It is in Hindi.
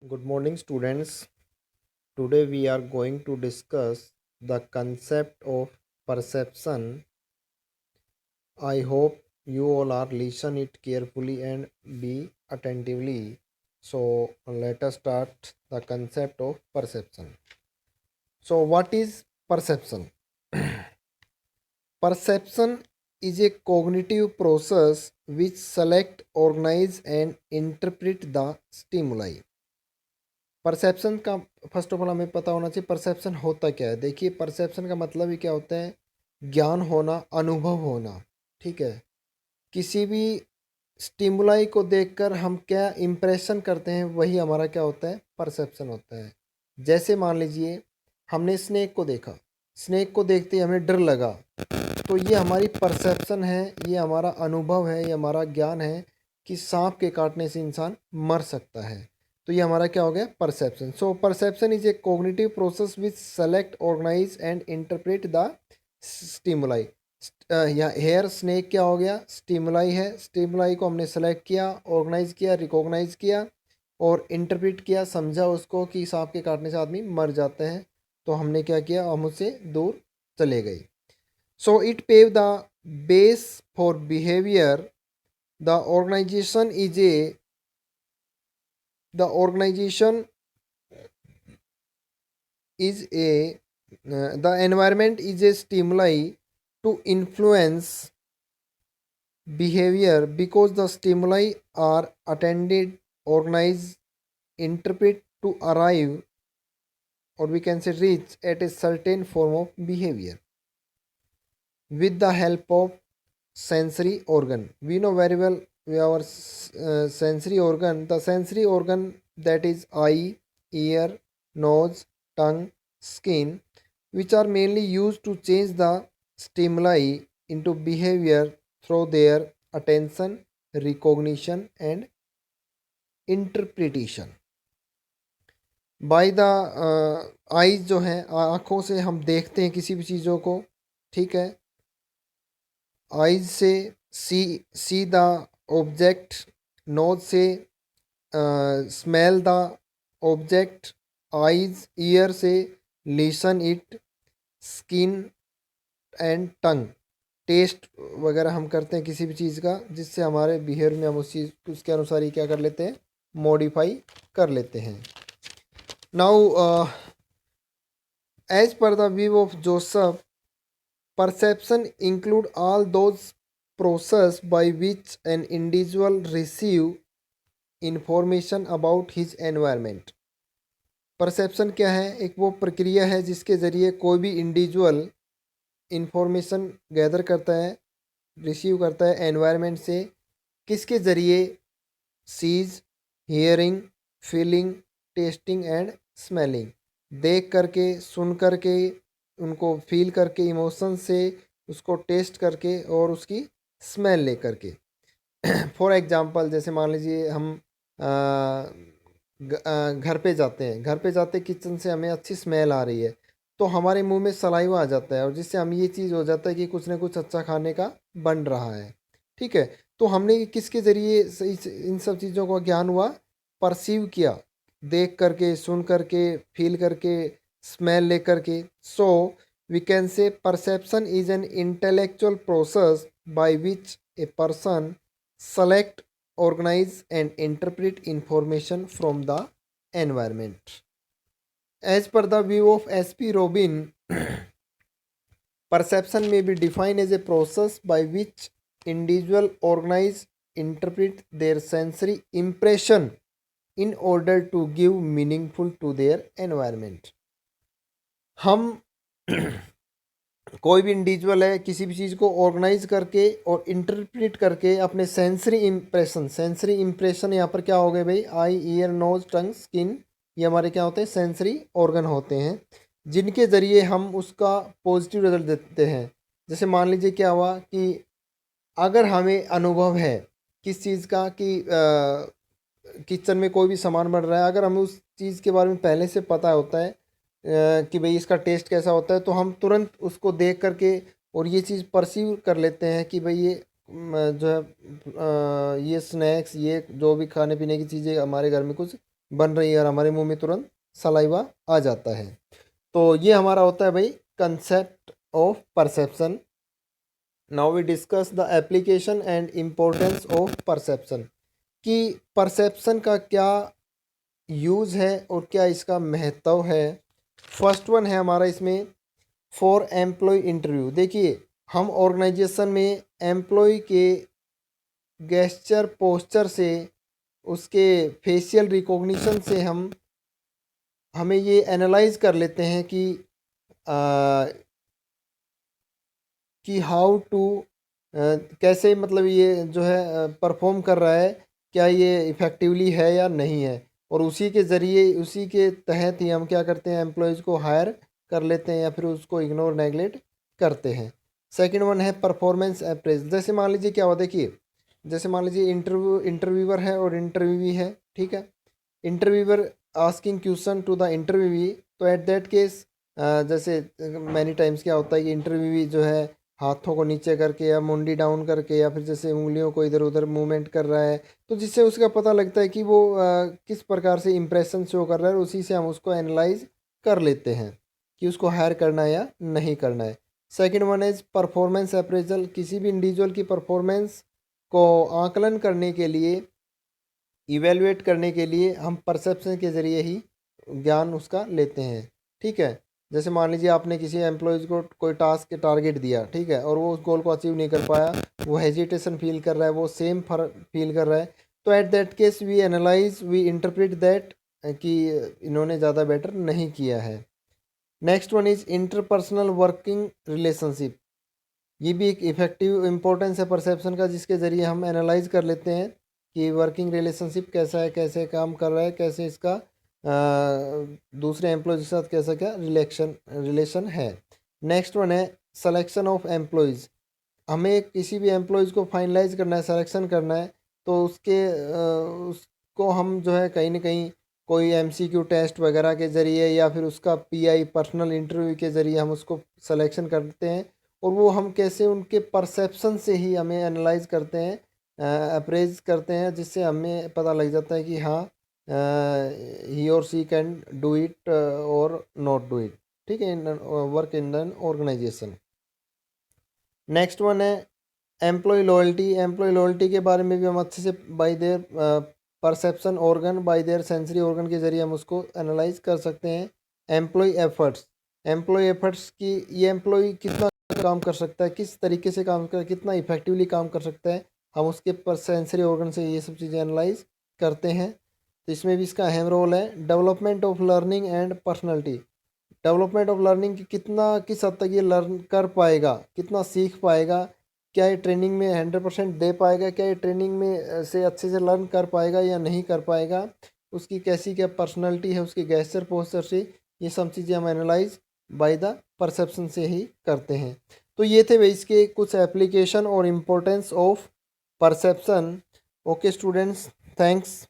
Good morning, students. Today we are going to discuss the concept of perception. I hope you all are listen it carefully and be attentively. So let us start the concept of perception. So what is perception? Perception is a cognitive process which select, organize and interpret the stimuli. Perception का फर्स्ट ऑफ ऑल हमें पता होना चाहिए परसेप्शन होता क्या है। देखिए, परसेप्शन का मतलब ही क्या होता है? ज्ञान होना, अनुभव होना। ठीक है, किसी भी स्टिमुलाई को देखकर हम क्या इम्प्रेशन करते हैं, वही हमारा क्या होता है? परसेप्शन होता है। जैसे मान लीजिए हमने स्नेक को देखा, स्नेक को देखते ही हमें डर लगा, तो ये हमारी परसेप्शन है, ये हमारा अनुभव है, ये हमारा ज्ञान है कि सांप के काटने से इंसान मर सकता है। तो ये हमारा क्या हो गया? Perception. So perception is a cognitive process which select, organise and interpret the stimuli. या हेयर स्नेक क्या हो गया? स्टिमुलाई है। स्टिमुलाई को हमने सेलेक्ट किया, ऑर्गेनाइज किया, रिकॉग्नाइज किया और इंटरप्रेट किया, समझा उसको कि सांप के काटने से आदमी मर जाते हैं। तो हमने क्या किया? हम उससे दूर चले गए। So it paved the base for behavior. The organization is a the organization is a the environment is a stimuli to influence behavior because the stimuli are attended, organized, interpret to arrive, or we can say reach at a certain form of behavior with the help of sensory organ. We know very well our sensory organ, the sensory organ that is eye, ear, nose, tongue, skin, which are mainly used to change the stimuli into behavior through their attention, recognition, and interpretation. By the eyes जो हैं, आँखों से हम देखते हैं किसी भी चीज़ों को। ठीक है, आइज से सी द ऑब्जेक्ट, नोज से smell the object, eyes ear से listen it, skin and tongue taste वगैरह हम करते हैं किसी भी चीज़ का, जिससे हमारे बिहेवियर में हम उस चीज़ उसके अनुसार ही क्या कर लेते हैं? मॉडिफाई कर लेते हैं। Now as per the view of Joseph, perception include all those process by which an individual receive information about his environment. Perception क्या है? एक वो प्रक्रिया है जिसके ज़रिए कोई भी इंडिविजुअल इंफॉर्मेशन गैदर करता है, रिसीव करता है एनवायरनमेंट से। किसके ज़रिए? Sees, hearing, feeling, tasting and smelling. देख करके, सुन करके, उनको फील करके, इमोशन से उसको टेस्ट करके और उसकी स्मेल ले करके। फॉर एग्जांपल, जैसे मान लीजिए हम घर पे जाते हैं, घर पे जाते किचन से हमें अच्छी स्मेल आ रही है, तो हमारे मुंह में सलाइवा आ जाता है और जिससे हम ये चीज़ हो जाता है कि कुछ ना कुछ अच्छा खाने का बन रहा है। ठीक है, तो हमने किसके ज़रिए इन सब चीज़ों का ज्ञान हुआ? परसीव किया, देख करके, सुन करके, फील करके, स्मेल ले करके। So we can say perception is an intellectual process by which a person select, organize and interpret information from the environment. As per the view of S.P. Robin, perception may be defined as a process by which individual organize, interpret their sensory impression in order to give meaningful to their environment. हम कोई भी इंडिविजुअल है, किसी भी चीज़ को ऑर्गेनाइज करके और इंटरप्रेट करके अपने सेंसरी इंप्रेशन यहाँ पर क्या हो गए भाई? आई, ईयर, नोज, टंग, स्किन, ये हमारे क्या होते हैं? सेंसरी ऑर्गन होते हैं, जिनके ज़रिए हम उसका पॉजिटिव रिजल्ट देते हैं। जैसे मान लीजिए क्या हुआ कि अगर हमें अनुभव है किस चीज़ का कि किचन में कोई भी सामान बन रहा है, अगर हमें उस चीज़ के बारे में पहले से पता होता है कि भाई इसका टेस्ट कैसा होता है, तो हम तुरंत उसको देख करके और ये चीज़ परसीव कर लेते हैं कि भाई ये जो है ये स्नैक्स, ये जो भी खाने पीने की चीज़ें हमारे घर में कुछ बन रही है और हमारे मुंह में तुरंत सलाइवा आ जाता है। तो ये हमारा होता है भाई concept of perception. Now we discuss the application and importance of perception, कि परसेप्शन का क्या यूज़ है और क्या इसका महत्व है। फर्स्ट वन है हमारा इसमें फॉर एम्प्लॉय इंटरव्यू। देखिए, हम ऑर्गेनाइजेशन में एम्प्लॉय के गेस्चर पोस्चर से, उसके फेशियल रिकॉग्निशन से हमें ये एनालाइज कर लेते हैं कि हाउ टू कैसे मतलब ये जो है परफॉर्म कर रहा है, क्या ये इफ़ेक्टिवली है या नहीं है। और उसी के ज़रिए, उसी के तहत ही हम क्या करते हैं, एम्प्लॉयज़ को हायर कर लेते हैं या फिर उसको इग्नोर नेगलेक्ट करते हैं। सेकंड वन है परफॉर्मेंस अप्रेजल। जैसे मान लीजिए क्या हुआ, देखिए जैसे मान लीजिए इंटरव्यूअर है और इंटरव्यूवी है, ठीक है। Interviewer asking question to the interviewee, तो एट दैट केस जैसे मैनी टाइम्स क्या होता है कि इंटरव्यूवी जो है हाथों को नीचे करके या मुंडी डाउन करके या फिर जैसे उंगलियों को इधर उधर मूवमेंट कर रहा है, तो जिससे उसका पता लगता है कि वो किस प्रकार से इंप्रेशन शो कर रहा है, और उसी से हम उसको एनालाइज कर लेते हैं कि उसको हायर करना है या नहीं करना है। Second one is performance appraisal. किसी भी इंडिविजुअल की परफॉर्मेंस को आकलन करने के लिए, इवेलुएट करने के लिए हम परसेप्शन के ज़रिए ही ज्ञान उसका लेते हैं, ठीक है। जैसे मान लीजिए आपने किसी एम्प्लॉयज़ को कोई टास्क के टारगेट दिया, ठीक है, और वो उस गोल को अचीव नहीं कर पाया, वो हेजिटेशन फील कर रहा है, वो सेम फील कर रहा है, तो at that case we analyse, we interpret that कि इन्होंने ज़्यादा बेटर नहीं किया है। Next one is interpersonal working relationship. ये भी एक इफेक्टिव इम्पोर्टेंस है परसेप्शन का, जिसके ज़रिए हम एनालाइज कर लेते हैं कि वर्किंग रिलेशनशिप कैसा है, कैसे काम कर रहा है, कैसे इसका दूसरे एम्प्लॉयज़ के साथ कैसा क्या रिलेशन है। नेक्स्ट वन है सिलेक्शन ऑफ एम्प्लॉयज़। हमें किसी भी एम्प्लॉयज़ को फाइनलाइज करना है, सिलेक्शन करना है, तो उसको हम जो है कहीं ना कहीं कोई एमसीक्यू टेस्ट वगैरह के ज़रिए या फिर उसका पीआई पर्सनल इंटरव्यू के ज़रिए हम उसको सिलेक्शन करते हैं। और वो हम कैसे उनके परसेप्शन से ही हमें एनालाइज करते हैं, अप्रेज करते हैं, जिससे हमें पता लग जाता है कि हाँ he or she can do it or not do it, ठीक है, in work in an organisation. Next one है एम्प्लॉय लॉयल्टी। एम्प्लॉय लॉयल्टी के बारे में भी हम अच्छे से by their perception organ, by their sensory organ के जरिए हम उसको एनालाइज कर सकते हैं। Employ efforts. एम्प्लॉय एफर्ट्स की, ये एम्प्लॉय कितना काम कर सकता है, किस तरीके से काम कर, कितना इफेक्टिवली काम कर सकता है, हम उसके पर सेंसरी ऑर्गन से ये सब चीज़ें एनालाइज करते हैं। तो इसमें भी इसका अहम रोल है। Development of learning and personality. Development of learning, कितना किस हद तक ये लर्न कर पाएगा, कितना सीख पाएगा, क्या ये ट्रेनिंग में 100% दे पाएगा, क्या ये ट्रेनिंग में से अच्छे से लर्न कर पाएगा या नहीं कर पाएगा, उसकी कैसी क्या पर्सनैलिटी है, उसकी गेस्चर पोस्चर से, ये सब चीज़ें हम एनालाइज बाय द परसेप्शन से ही करते हैं। तो ये थे वे इसके कुछ एप्लीकेशन और importance of perception. Okay students, thanks.